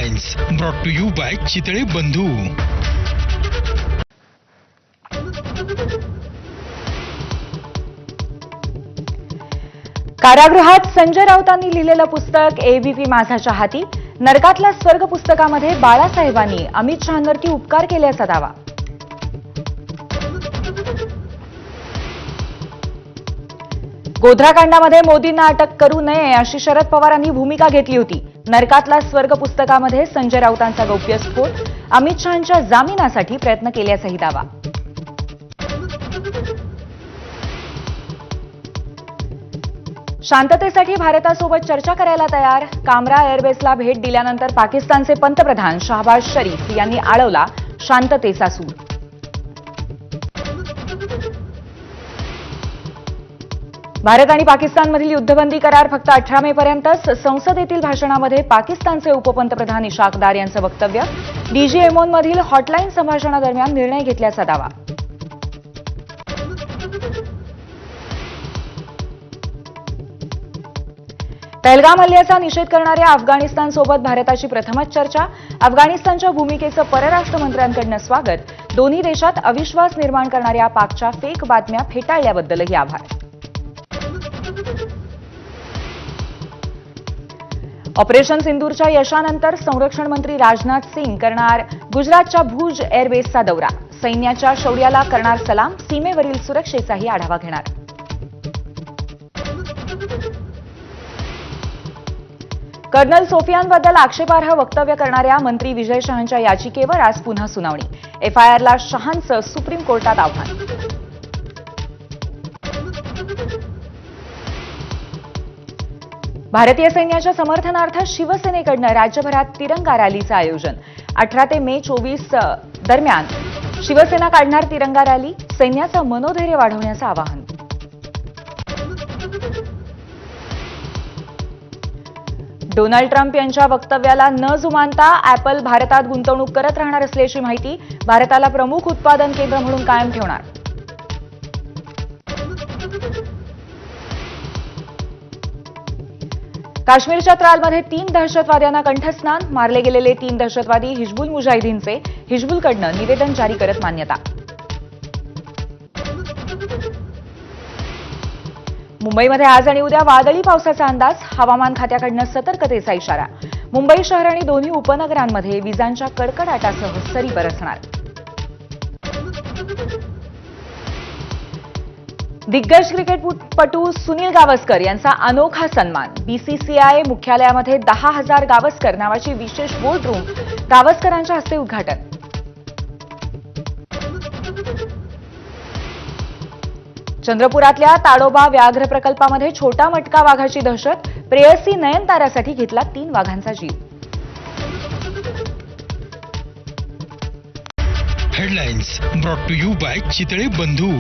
Headlines brought to you by Chitale Bandhu. कारागृहात संजय राऊतांनी लिहिलेलं पुस्तक एबीपी माझाच्या हाती. नरकातला स्वर्ग पुस्तकामध्ये बाळासाहेबांनी अमित शहांवरती उपकार केल्याचा दावा. गोध्राकांडामध्ये मोदींना अटक करू नये अशी शरद पवारांनी भूमिका घेतली होती. नरकातला स्वर्ग पुस्तकामध्ये संजय राऊतांचा गौप्यस्फोट, अमित शहांच्या जामिनासाठी प्रयत्न केल्याचाही दावा. शांततेसाठी भारतासोबत चर्चा करायला तयार. कामरा एअरबेसला भेट दिल्यानंतर पाकिस्तानचे पंतप्रधान शहबाज शरीफ यांनी आळवला शांततेचा सूर. भारत आणि पाकिस्तानमधील युद्धबंदी करार फक्त 18 मे पर्यंतच. संसदेतील भाषणामध्ये पाकिस्तानचे उपपंतप्रधान इशाक दार यांचं वक्तव्य. डीजीएमओमधील हॉटलाईन संभाषणादरम्यान निर्णय घेतल्याचा दावा. पहलगाम हल्ल्याचा निषेध करणाऱ्या अफगाणिस्तानसोबत भारताची प्रथमच चर्चा. अफगाणिस्तानच्या भूमिकेचं परराष्ट्र मंत्र्यांकडून स्वागत. दोन्ही देशात अविश्वास निर्माण करणाऱ्या पाकच्या फेक बातम्या फेटाळल्याबद्दलही आभार. ऑपरेशन सिंदूरच्या यशानंतर संरक्षण मंत्री राजनाथ सिंग करणार गुजरातच्या भुज एअरबेसचा दौरा. सैन्याच्या शौर्याला करणार सलाम. सीमेवरील सुरक्षेचाही आढावा घेणार. कर्नल सोफियानबद्दल आक्षेपार्ह वक्तव्य करणाऱ्या मंत्री विजय शहांच्या याचिकेवर आज पुन्हा सुनावणी. एफआयआरला शहांचं सुप्रीम कोर्टात आव्हान. भारतीय सैन्याच्या समर्थनार्थ शिवसेनेकडून राज्यभरात तिरंगा रॅलीचं आयोजन. 18 ते मे 24 दरम्यान शिवसेना काढणार तिरंगा रॅली. सैन्याचं मनोधैर्य वाढवण्याचं आवाहन. डोनाल्ड ट्रम्प यांच्या वक्तव्याला न जुमानता ॲपल भारतात गुंतवणूक करत राहणार असल्याची माहिती. भारताला प्रमुख उत्पादन केंद्र म्हणून कायम ठेवणार. काश्मीरच्या त्रालमध्ये 3 दहशतवाद्यांना कंठस्नान. मारले गेलेले 3 दहशतवादी हिजबुल मुजाहिदीनचे. हिजबुलकडून निवेदन जारी करत मान्यता. मुंबईमध्ये आज आणि उद्या वादळी पावसाचा अंदाज. हवामान खात्याकडून सतर्कतेचा इशारा. मुंबई शहर आणि दोन्ही उपनगरांमध्ये विजांच्या कडकडाटासह सरी बरसणार. दिग्गज क्रिकेटपटू सुनील गावस्कर यांचा अनोखा सन्मान. बीसीसीआय मुख्यालयामध्ये 10,000 गावस्कर नावाची विशेष बोर्ड रूम. गावस्करांच्या हस्ते उद्घाटन. चंद्रपुरातल्या ताडोबा व्याघ्र प्रकल्पामध्ये छोटा मटका वाघाची दहशत. प्रेयसी नयनतारासाठी घेतला 3 वाघांचा जीव. Headlines brought to you by Chitale बंधू.